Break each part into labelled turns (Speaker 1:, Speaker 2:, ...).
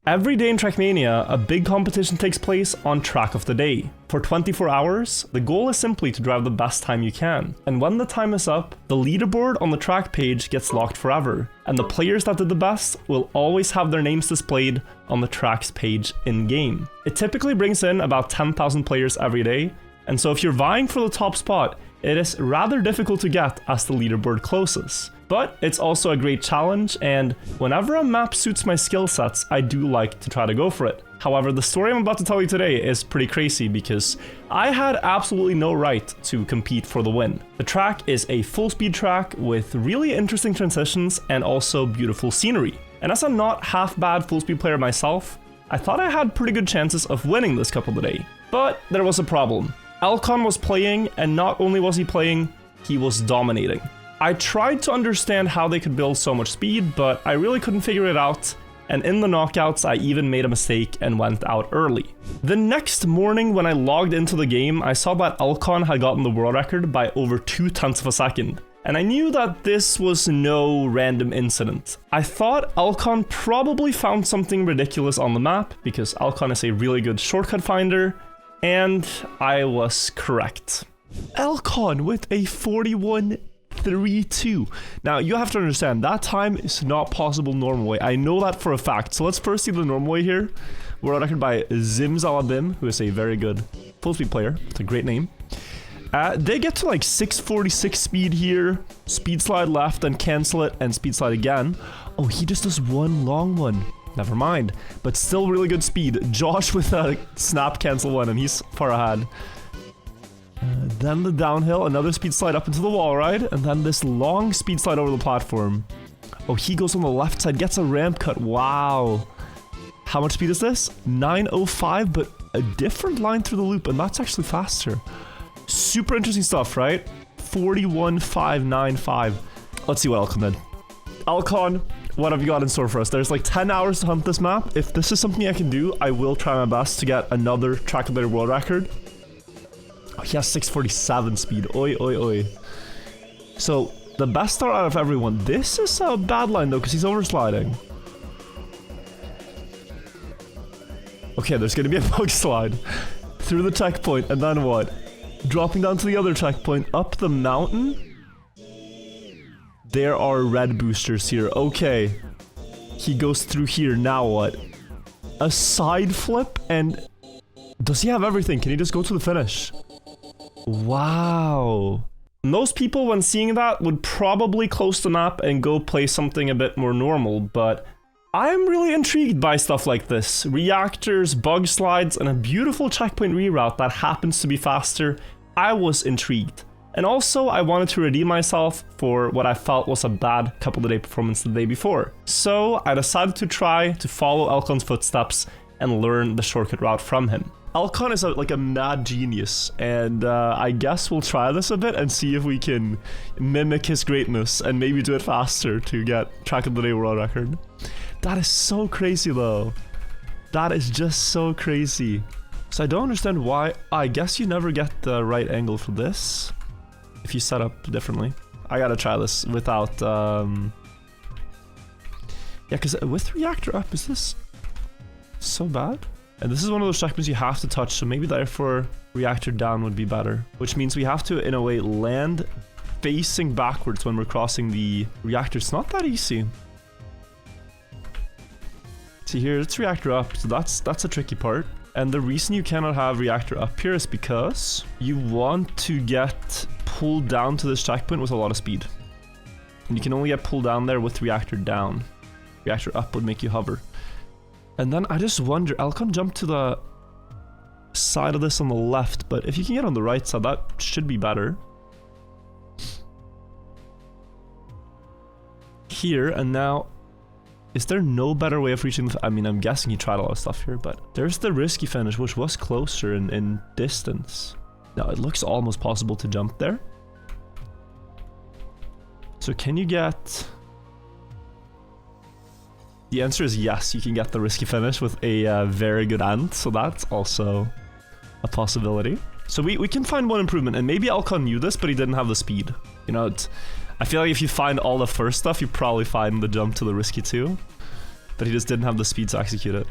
Speaker 1: Every day in Trackmania, a big competition takes place on Track of the Day. For 24 hours, the goal is simply to drive the best time you can. And when the time is up, the leaderboard on the track page gets locked forever. And the players that did the best will always have their names displayed on the track's page in-game. It typically brings in about 10,000 players every day, and so if you're vying for the top spot, it is rather difficult to get as the leaderboard closes. But it's also a great challenge, and whenever a map suits my skill sets, I do like to try to go for it. However, the story I'm about to tell you today is pretty crazy because I had absolutely no right to compete for the win. The track is a full-speed track with really interesting transitions and also beautiful scenery. And as a not half-bad full-speed player myself, I thought I had pretty good chances of winning this Cup of the Day. But there was a problem. Elcon was playing, and not only was he playing, he was dominating. I tried to understand how they could build so much speed, but I really couldn't figure it out, and in the knockouts I even made a mistake and went out early. The next morning when I logged into the game, I saw that Elcon had gotten the world record by over 0.2 of a second. And I knew that this was no random incident. I thought Elcon probably found something ridiculous on the map, because Elcon is a really good shortcut finder, and I was correct. Elcon with a 41.32. Now, you have to understand, that time is not possible normal way. I know that for a fact. So let's first see the normal way here. World record by Zimzalabim, who is a very good full speed player. It's a great name. They get to like 646 speed here. Speed slide left and cancel it and speed slide again. Oh, he just does one long one. Never mind, but still really good speed. Josh with a snap cancel one, and he's far ahead. Then the downhill, another speed slide up into the wall ride, and then this long speed slide over the platform. Oh, he goes on the left side, gets a ramp cut. Wow. How much speed is this? 905, but a different line through the loop, and that's actually faster. Super interesting stuff, right? 41.595. Let's see what Elcon did. Elcon, what have you got in store for us? There's like 10 hours to hunt this map. If this is something I can do, I will try my best to get another Track of the Day world record. Oh, he has 647 speed. Oi, oi, oi. So, the best start out of everyone. This is a bad line though, because he's oversliding. Okay, there's gonna be a bug slide through the checkpoint, and then what? Dropping down to the other checkpoint, up the mountain. There are red boosters here. Okay. He goes through here. Now what? A side flip, and does he have everything? Can he just go to the finish? Wow. Most people, when seeing that, would probably close the map and go play something a bit more normal, but I'm really intrigued by stuff like this. Reactors, bug slides, and a beautiful checkpoint reroute that happens to be faster. I was intrigued. And also, I wanted to redeem myself for what I felt was a bad Cup of the Day performance the day before. So, I decided to try to follow Elcon's footsteps and learn the shortcut route from him. Elcon is like a mad genius, and I guess we'll try this a bit and see if we can mimic his greatness and maybe do it faster to get Track of the Day world record. That is so crazy though. That is just so crazy. So I don't understand why. I guess you never get the right angle for this if you set up differently. I gotta try this without yeah, because with reactor up, is this so bad? And this is one of those checkpoints you have to touch, so maybe therefore reactor down would be better. Which means we have to, in a way, land facing backwards when we're crossing the reactor. It's not that easy. See here, it's reactor up, so that's a tricky part. And the reason you cannot have reactor up here is because you want to get pulled down to this checkpoint with a lot of speed. And you can only get pulled down there with reactor down. Reactor up would make you hover. And then I just wonder, Elcon jumped to the side of this on the left, but if you can get on the right side, that should be better. Here, and now, is there no better way of reaching the... I mean, I'm guessing he tried a lot of stuff here, but there's the risky finish, which was closer in distance. Now, it looks almost possible to jump there. So can you get... The answer is yes, you can get the risky finish with a very good end, so that's also a possibility. So we can find one improvement, and maybe Elcon knew this, but he didn't have the speed. You know, I feel like if you find all the first stuff, you probably find the jump to the risky too. that he just didn't have the speed to execute it.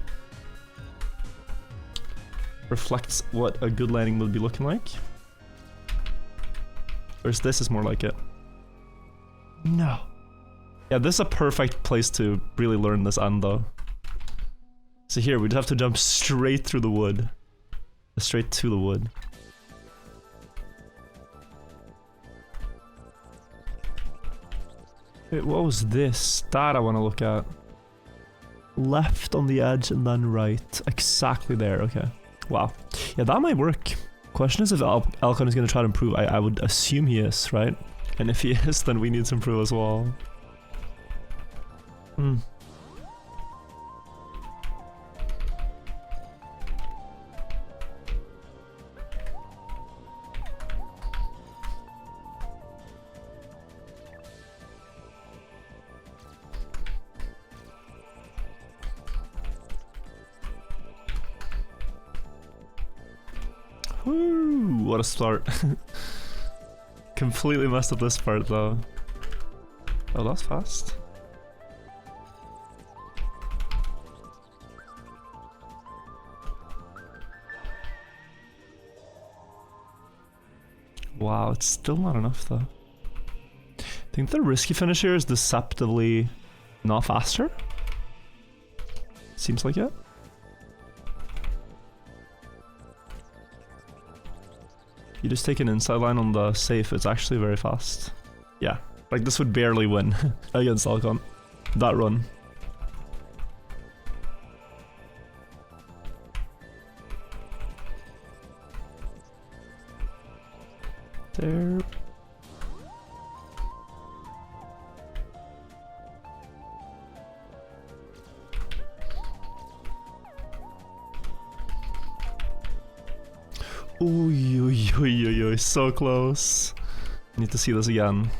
Speaker 1: Reflects what a good landing would be looking like. Whereas this is more like it. No. Yeah, this is a perfect place to really learn this end though. So here, we'd have to jump straight through the wood. Straight to the wood. Wait, what was this? That I want to look at. Left on the edge and then right. Exactly there, okay. Wow. Yeah, that might work. Question is if Elcon is going to try to improve. I would assume he is, right? And if he is, then we need to improve as well. Hmm. Woo, what a start. Completely messed up this part though. Oh, that's fast. Wow, it's still not enough though. I think the risky finish here is deceptively not faster. Seems like it. You just take an inside line on the safe, it's actually very fast. Yeah, like this would barely win against Elcon. That run. There. Ooh, so close. Need to see this again.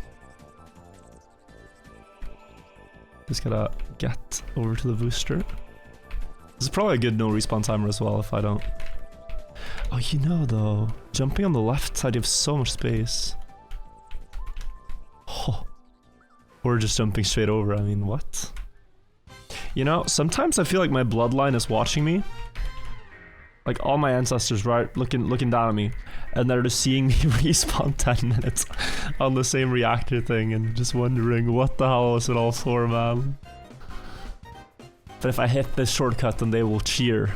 Speaker 1: Just gotta get over to the booster. This is probably a good no respawn timer as well if I don't. Oh, you know though, jumping on the left side, you have so much space. Oh. Or just jumping straight over, I mean, what? You know, sometimes I feel like my bloodline is watching me. Like all my ancestors, right, looking down at me, and they're just seeing me respawn 10 minutes on the same reactor thing and just wondering what the hell is it all for, man. But if I hit this shortcut, then they will cheer.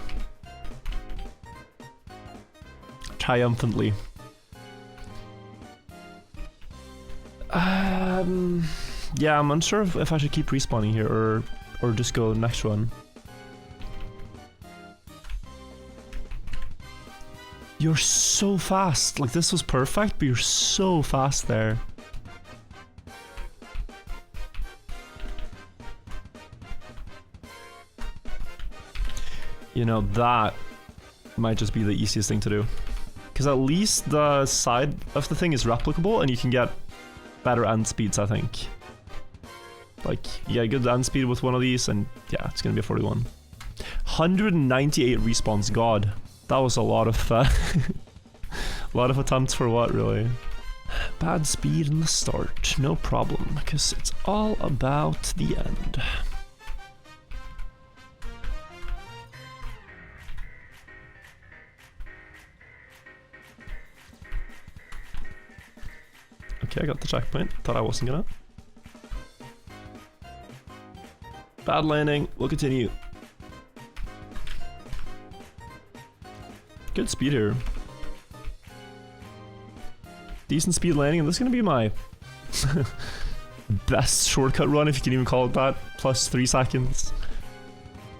Speaker 1: Triumphantly. Yeah, I'm unsure if I should keep respawning here or just go next one. You're so fast. Like, this was perfect, but you're so fast there. You know, that might just be the easiest thing to do. Because at least the side of the thing is replicable and you can get better end speeds, I think. Like, yeah, good end speed with one of these and yeah, it's gonna be a 41. 198 respawns, god. That was a lot of a lot of attempts for what, really? Bad speed in the start, no problem, because it's all about the end. Okay, I got the checkpoint. Thought I wasn't gonna. Bad landing, we'll continue. Good speed here. Decent speed landing, and this is gonna be my best shortcut run, if you can even call it that. Plus 3 seconds.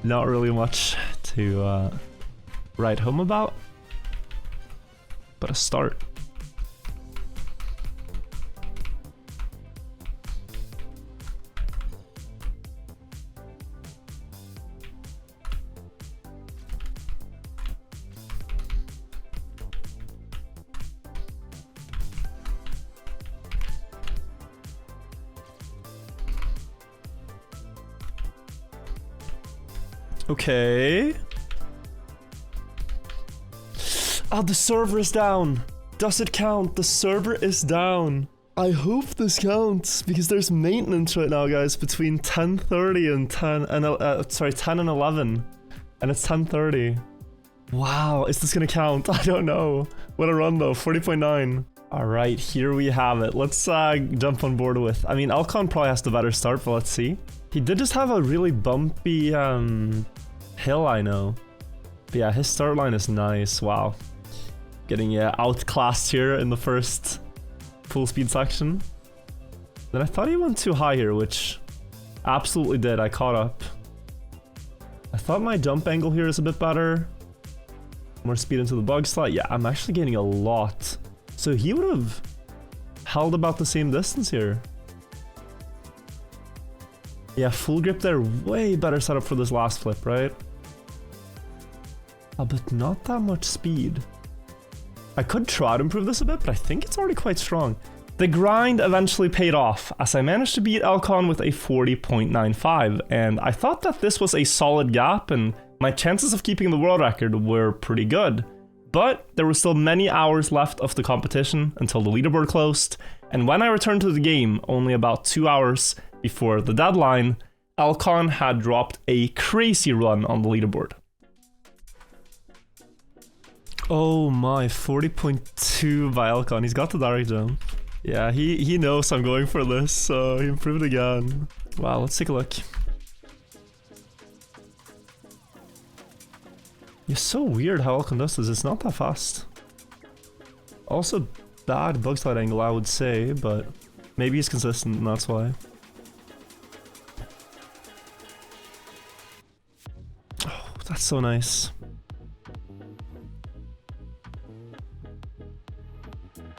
Speaker 1: Not really much to write home about, but a start. Okay. Ah, the server is down. Does it count? The server is down. I hope this counts because there's maintenance right now, guys, between 10:30 and 10 and 11, and it's 10:30. Wow, is this gonna count? I don't know. What a run though, 40.9. All right, here we have it. Let's jump on board with. I mean, Elcon probably has the better start, but let's see. He did just have a really bumpy hill, I know. But yeah, his start line is nice. Wow, getting outclassed here in the first full speed section. Then I thought he went too high here, which absolutely did. I caught up. I thought my jump angle here is a bit better. More speed into the bug slot. Yeah, I'm actually gaining a lot. So he would have held about the same distance here. Yeah, full grip there. Way better setup for this last flip, right? But not that much speed. I could try to improve this a bit, but I think it's already quite strong. The grind eventually paid off, as I managed to beat Elcon with a 40.95, and I thought that this was a solid gap, and my chances of keeping the world record were pretty good. But there were still many hours left of the competition until the leaderboard closed, and when I returned to the game, only about 2 hours before the deadline, Elcon had dropped a crazy run on the leaderboard. Oh my, 40.2 by Elcon. He's got the direct jump. Yeah, he knows I'm going for this, so he improved again. Wow, let's take a look. It's so weird how Elcon does this. It's not that fast. Also, bad bug slide angle, I would say, but maybe he's consistent and that's why. Oh, that's so nice.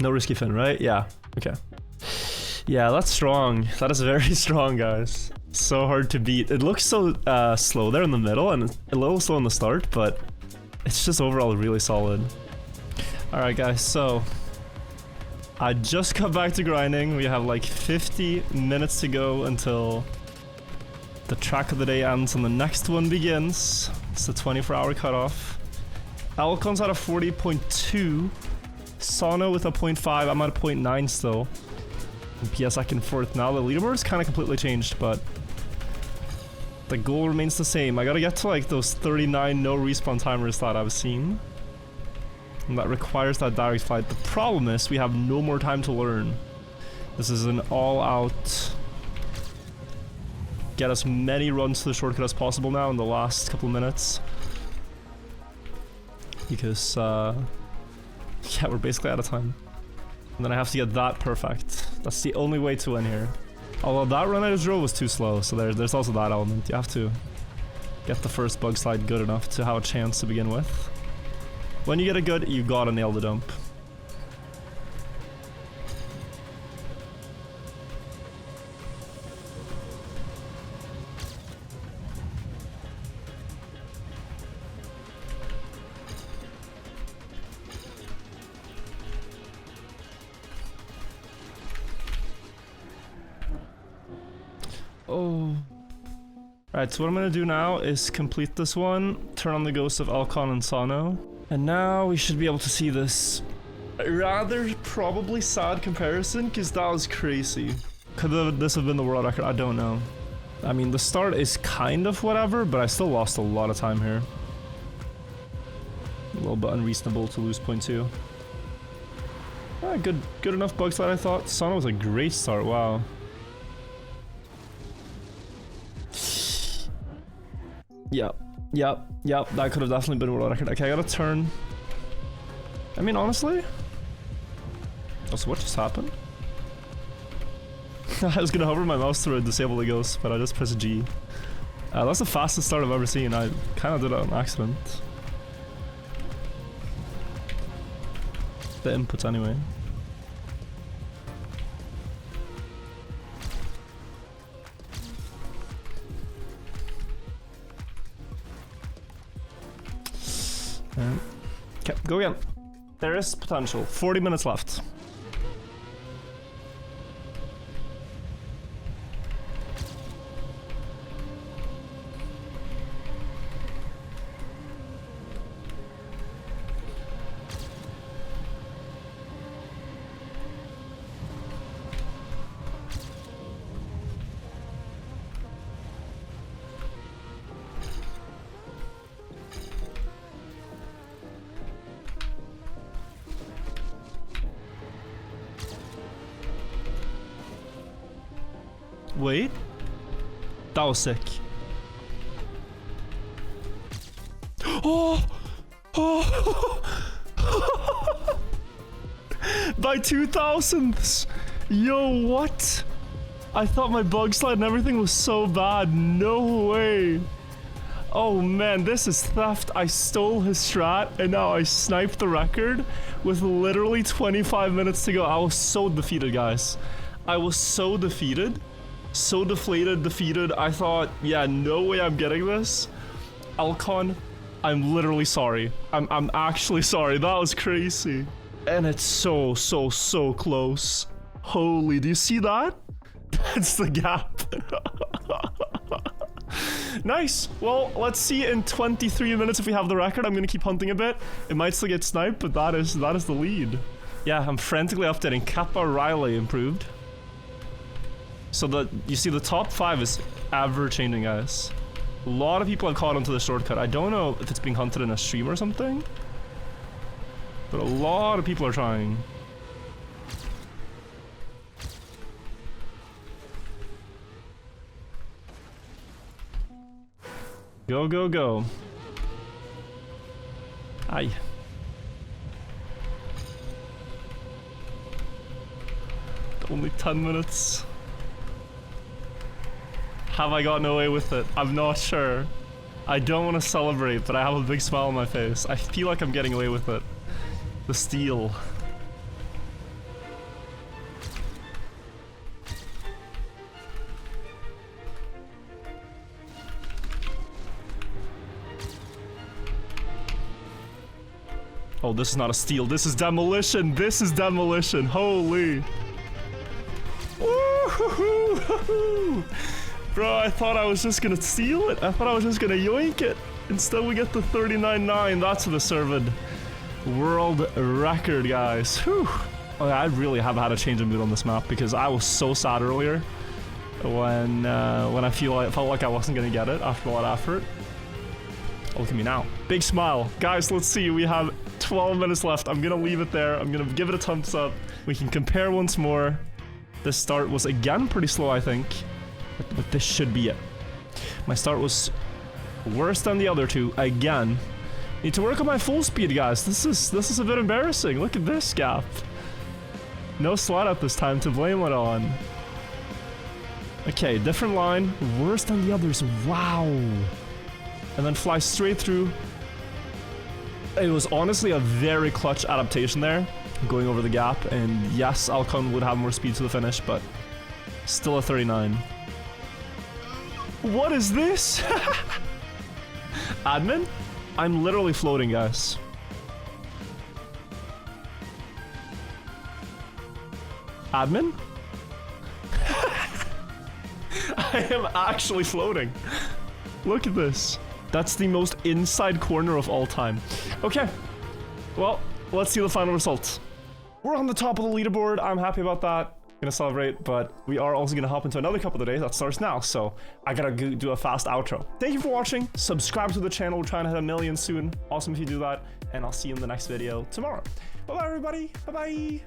Speaker 1: No risky fin, right? Yeah. Okay. Yeah, that's strong. That is very strong, guys. So hard to beat. It looks so slow there in the middle and a little slow in the start, but it's just overall really solid. Alright, guys, so I just got back to grinding. We have like 50 minutes to go until the track of the day ends and the next one begins. It's the 24-hour cutoff. Elcon's at a 40.2. Sono with a 0.5, I'm at a 0.9 still. And PS second, fourth. Now the leaderboard's kind of completely changed, but the goal remains the same. I gotta get to like those 39 no respawn timers that I've seen. And that requires that direct flight. The problem is we have no more time to learn. This is an all-out get as many runs to the shortcut as possible now in the last couple of minutes. Because yeah, we're basically out of time. And then I have to get that perfect. That's the only way to win here. Although that run I just drove was too slow, so there's also that element. You have to get the first bug slide good enough to have a chance to begin with. When you get it good, you gotta nail the dump. Oh. Alright, so what I'm gonna do now is complete this one, turn on the ghosts of Elcon and Sono, and now we should be able to see this rather probably sad comparison, because that was crazy. Could this have been the world record? I don't know. I mean, the start is kind of whatever, but I still lost a lot of time here. A little bit unreasonable to lose 0.2. Alright, good enough bug slide, I thought. Sono was a great start, wow. Yep, that could have definitely been a world record. Okay, I gotta turn. I mean, honestly. Oh, so what just happened? I was gonna hover my mouse to disable the ghost, but I just pressed G. That's the fastest start I've ever seen. I kinda did it on accident. The inputs anyway. Okay, go again. There is potential. 40 minutes left. Wait. That was sick. Oh! Oh! By 2,000ths! Yo, what? I thought my bug slide and everything was so bad. No way. Oh man, this is theft. I stole his strat and now I sniped the record with literally 25 minutes to go. I was so defeated, guys. I was so defeated. So deflated, defeated. I thought, yeah, no way I'm getting this. Elcon, I'm literally sorry. I'm actually sorry. That was crazy. And it's so close. Holy, do you see that? That's the gap. Nice. Well, let's see in 23 minutes if we have the record. I'm gonna keep hunting a bit. It might still get sniped, but that is the lead. Yeah, I'm frantically updating. Kappa Riley improved. So you see the top 5 is ever changing, guys. A lot of people have caught onto the shortcut. I don't know if it's being hunted in a stream or something, but a lot of people are trying. Go, go, go. Aye. Only 10 minutes. Have I gotten away with it? I'm not sure. I don't want to celebrate, but I have a big smile on my face. I feel like I'm getting away with it. The steal. Oh, this is not a steal. This is demolition. This is demolition. Holy. Woo-hoo-hoo-hoo-hoo. Bro, I thought I was just gonna steal it. I thought I was just gonna yoink it. Instead, we get the 39.9. That's the served world record, guys. Whew. Oh, yeah, I really have had a change of mood on this map because I was so sad earlier when I felt like I wasn't gonna get it after a lot of effort. Oh, look at me now. Big smile. Guys, let's see. We have 12 minutes left. I'm gonna leave it there. I'm gonna give it a thumbs up. We can compare once more. This start was again pretty slow, I think. But this should be it. My start was worse than the other two again. Need to work on my full speed, guys. This is a bit embarrassing. Look at this gap. No slide up this time to blame it on. Okay, different line. Worse than the others. Wow. And then fly straight through. It was honestly a very clutch adaptation there, going over the gap, and yes, Elcon would have more speed to the finish, but still a 39. What is this? Admin? I'm literally floating, guys. Admin? I am actually floating. Look at this. That's the most inside corner of all time. Okay. Well, let's see the final results. We're on the top of the leaderboard. I'm happy about that. Gonna celebrate, but we are also gonna hop into another couple of days that starts now, so I gotta do a fast outro. Thank you for watching. Subscribe to the channel. We're trying to hit 1 million soon. Awesome if you do that, and I'll see you in the next video tomorrow. Bye-bye, everybody. Bye-bye.